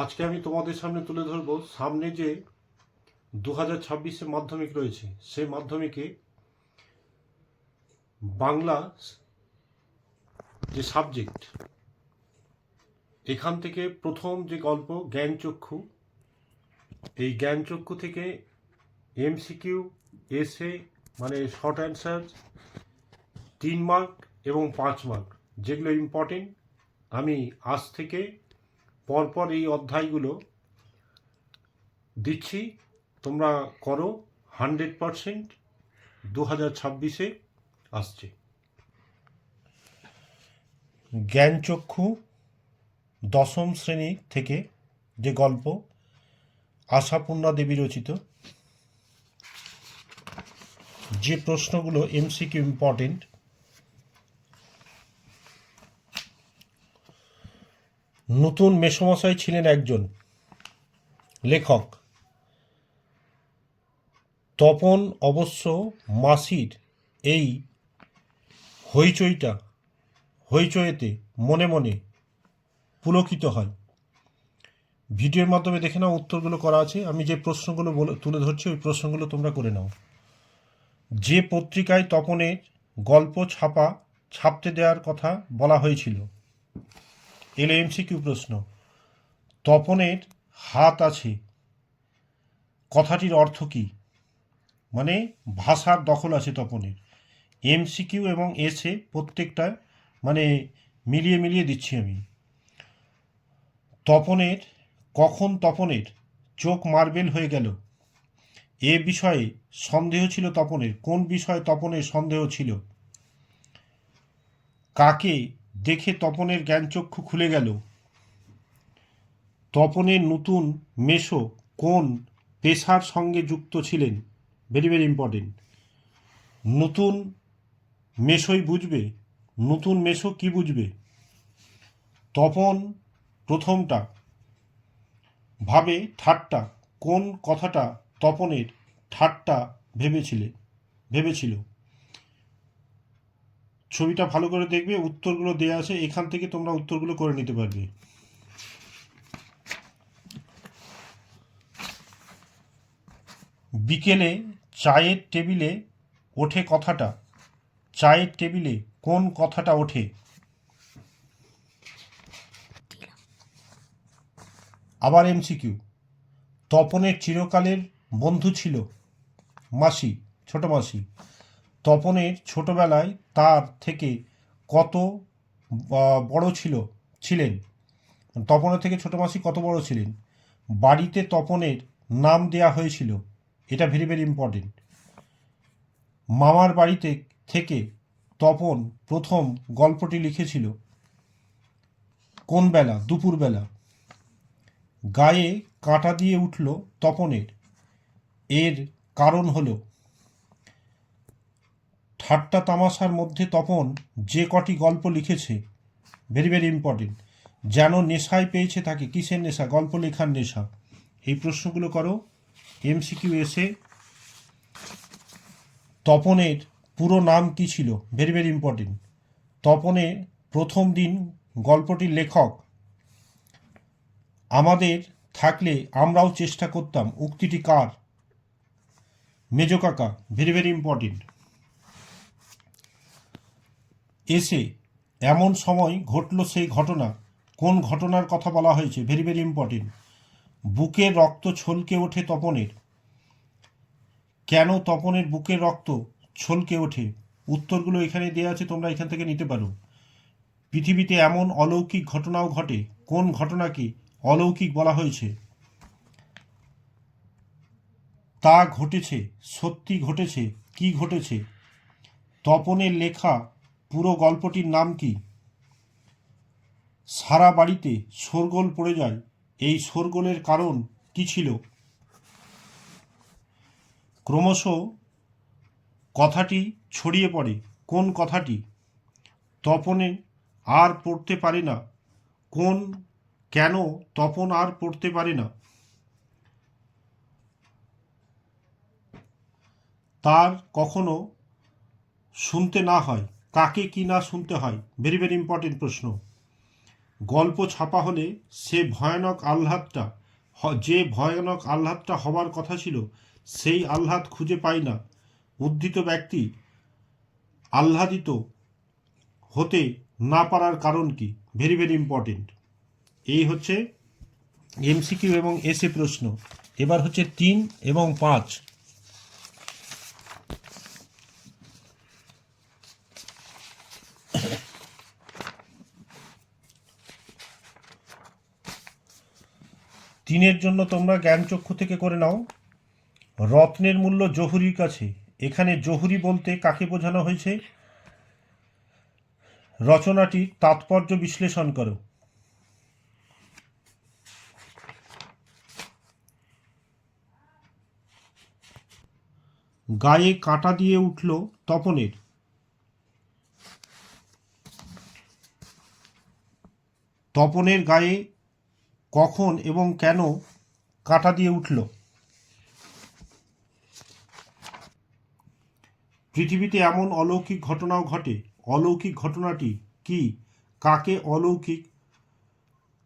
আজকে আমি তোমাদের সামনে তুলে ধরবো সামনে যে 2026 মাধ্যমিক রয়েছে, সেই মাধ্যমিকে বাংলা যে সাবজেক্ট, এখান থেকে প্রথম যে গল্প জ্ঞানচক্ষু, এই জ্ঞানচক্ষু থেকে এমসিকিউ, এসে মানে শর্ট অ্যান্সার 3 মার্ক এবং 5 মার্ক, যেগুলো ইম্পর্টেন্ট, আমি আজ থেকে পরপর এই অধ্যায়গুলো দিচ্ছি। তোমরা করো, 100% 2026 আসছে। জ্ঞানচক্ষু দশম শ্রেণী থেকে যে গল্প, আশাপূর্ণা দেবী রচিত, যে প্রশ্নগুলো এমসিকিউ ইম্পর্টেন্ট। নতুন মেসমশাই ছিলেন একজন লেখক। তপন অবশ্য মাসির এই হইচইতে মনে মনে পুলকিত হয়। ভিডিওর মাধ্যমে দেখে নাও, উত্তরগুলো করা আছে। আমি যে প্রশ্নগুলো তুলে ধরছি ওই প্রশ্নগুলো তোমরা করে নাও। যে পত্রিকায় তপনের গল্প ছাপতে দেওয়ার কথা বলা হয়েছিল? এলো এমসিকিউ প্রশ্ন। তপনের হাত আছে কথাটির অর্থ কী? মানে ভাষার দখল আছে তপনের। এমসিকিউ এবং এসে প্রত্যেকটা মানে মিলিয়ে দিচ্ছি আমি। কখন তপনের চোখ মার্বেল হয়ে গেল? এ বিষয়ে সন্দেহ ছিল তপনের। কোন বিষয়ে তপনের সন্দেহ ছিল? কাকে দেখে তপনের জ্ঞানচক্ষু খুলে গেল? তপনের নতুন মেসো কোন পেশার সঙ্গে যুক্ত ছিলেন? Very very important. নতুন মেসোই বুঝবে, নতুন মেসো কি বুঝবে? তপন প্রথমটা ভাবে ঠাট্টা, কোন কথাটা তপনের ঠাট্টা ভেবেছিল? ছবিটা ভালো করে দেখবে, উত্তরগুলো দেওয়া আছে, এখান থেকে তোমরা উত্তরগুলো করে নিতে পারবে। বিকেলে চায়ের টেবিলে ওঠে কথাটা, চায়ের টেবিলে কোন কথাটা ওঠে? আবার এমসিকিউ। তপনের চিরকালের বন্ধু ছিল মাসি, ছোট মাসি। তপনের ছোটবেলায় তার থেকে কত বড় ছিলেন? তপনের থেকে ছোট মাসি কত বড় ছিলেন? বাড়িতে তপনের নাম দেয়া হয়েছিল, এটা ভেরি ভেরি ইম্পর্টেন্ট। মামার বাড়িতে থেকে তপন প্রথম গল্পটি লিখেছিল কোন বেলা? দুপুরবেলা। গায়ে কাঁটা দিয়ে উঠল তপনের, এর কারণ হলো ঠাট্টা তামাশার মধ্যে তপন যে কটি গল্প লিখেছে, ভেরি ভেরি ইম্পর্টেন্ট, যেন নেশায় পেয়েছে তাকে। কিসের নেশা? গল্প লেখার নেশা। এই প্রশ্নগুলো করো এমসিকিউ এসে। তপনের পুরো নাম কি ছিল? Very very important. তপনের প্রথম দিন গল্পটির লেখক আমাদের থাকলে আমরাও চেষ্টা করতাম, উক্তিটি কার? মেজো কাকা। Very very important. এসে এমন সময় ঘটল সেই ঘটনা, কোন ঘটনার কথা বলা হয়েছে? Very very important. বুকের রক্ত ছলকে ওঠে তপনের, কেন তপনের বুকের রক্ত ছলকে ওঠে? উত্তরগুলো এখানে দেওয়া আছে, তোমরা এখান থেকে নিতে পারো। পৃথিবীতে এমন অলৌকিক ঘটনাও ঘটে, কোন ঘটনাকে অলৌকিক বলা হয়েছে? তা ঘটেছে, সত্যি ঘটেছে, কি ঘটেছে? তপনের লেখা পুরো গল্পটির নাম কি? সারা বাড়িতে শোরগোল পড়ে যায়, এই শোরগোলের কারণ কি ছিল? ক্রমশ কথাটি ছড়িয়ে পড়ে, কোন কথাটি? তপনে আর পড়তে পারে না, কেন তপন আর পড়তে পারে না? তার কখনো শুনতে না হয়, কাকে কি না শুনতে হয়? ভেরি ভেরি ইম্পর্টেন্ট প্রশ্ন। গল্প ছাপা হলে যে ভয়ানক আহ্লাদটা হবার কথা ছিল সেই আহ্লাদ খুঁজে পাই না। উদ্ধৃত ব্যক্তি আহ্লাদিত হতে না পারার কারণ কি? Very very important. এই হচ্ছে এমসিকিউ এবং এসএ প্রশ্ন। এবার হচ্ছে 3 এবং 5। তিনের জন্য তোমরা জ্ঞানচক্ষু থেকে করে নাও। রত্নের মূল্য জহুরির কাছে। এখানে জহুরি বলতে কাকে বোঝানো হয়েছে? রচনাটির তাৎপর্য বিশ্লেষণ করো। গায়ে কাঁটা দিয়ে উঠল তপনের। তপনের গায়ে কখন এবং কেন কাঁটা দিয়ে উঠল? পৃথিবীতে এমন অলৌকিক ঘটনাও ঘটে। অলৌকিক ঘটনাটি কি?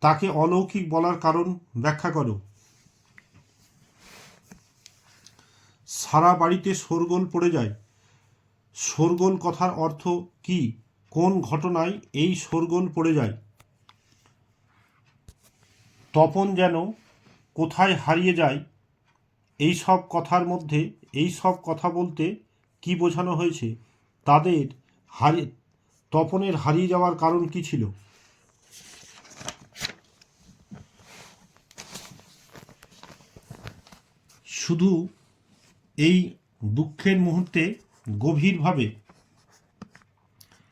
তাকে অলৌকিক বলার কারণ ব্যাখ্যা করো। সারা বাড়িতে শোরগোল পড়ে যায়। শোরগোল কথার অর্থ কি? কোন ঘটনায় এই শোরগোল পড়ে যায়? তপন যেন কোথায় হারিয়ে যায়। এই সব কথার মধ্যে এই সব কথা বলতে কি বোঝানো হয়েছে? তপনের হারিয়ে যাওয়ার কারণ কি ছিল? শুধু এই দুঃখের মুহূর্তে গভীরভাবে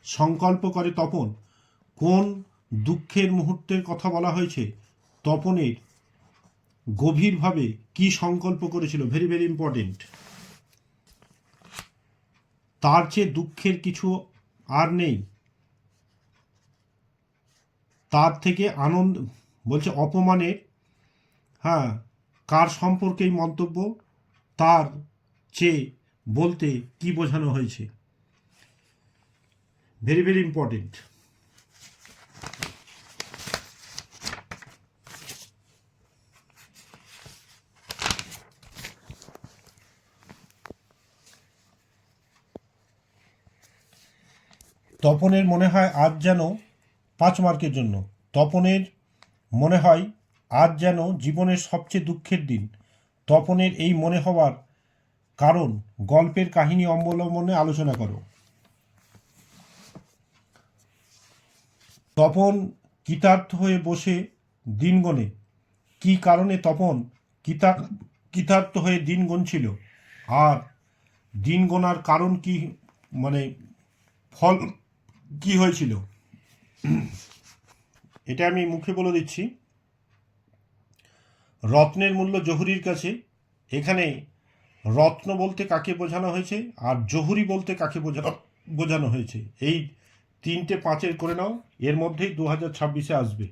সংকল্প করে তপন। কোন দুঃখের মুহূর্তের কথা বলা হয়েছে? তপনের গভীরভাবে কি সংকল্প করেছিল? Very very important. তার চেয়ে দুঃখের কিছু আর নেই। তার থেকে আনন্দ বলছে অপমানের, কার সম্পর্কে এই মন্তব্য? তার চেয়ে বলতে কি বোঝানো হয়েছে? Very very important. তপনের মনে হয় আজ যেন 5 মার্কের জন্য। তপনের মনে হয় আজ যেন জীবনের সবচেয়ে দুঃখের দিন। তপনের এই মনে হওয়ার কারণ গল্পের কাহিনী অবলম্বনে আলোচনা করো। তপন কৃতার্থ হয়ে বসে দিন গোনে। কি কারণে তপন কৃতার্থ হয়ে দিন গুনছিল? আর দিন গোনার কারণ কি, ফল কি হয়েছিল? এটা আমি মুখে বলে দিচ্ছি। রত্নের মূল্য জহুরির কাছে। এখানে রত্ন বলতে কাকে বোঝানো হয়েছে আর জহুরি বলতে কাকে বোঝানো হয়েছে? এই 3টে 5 করে নাও, এর মধ্যেই 2026-এ আসবে।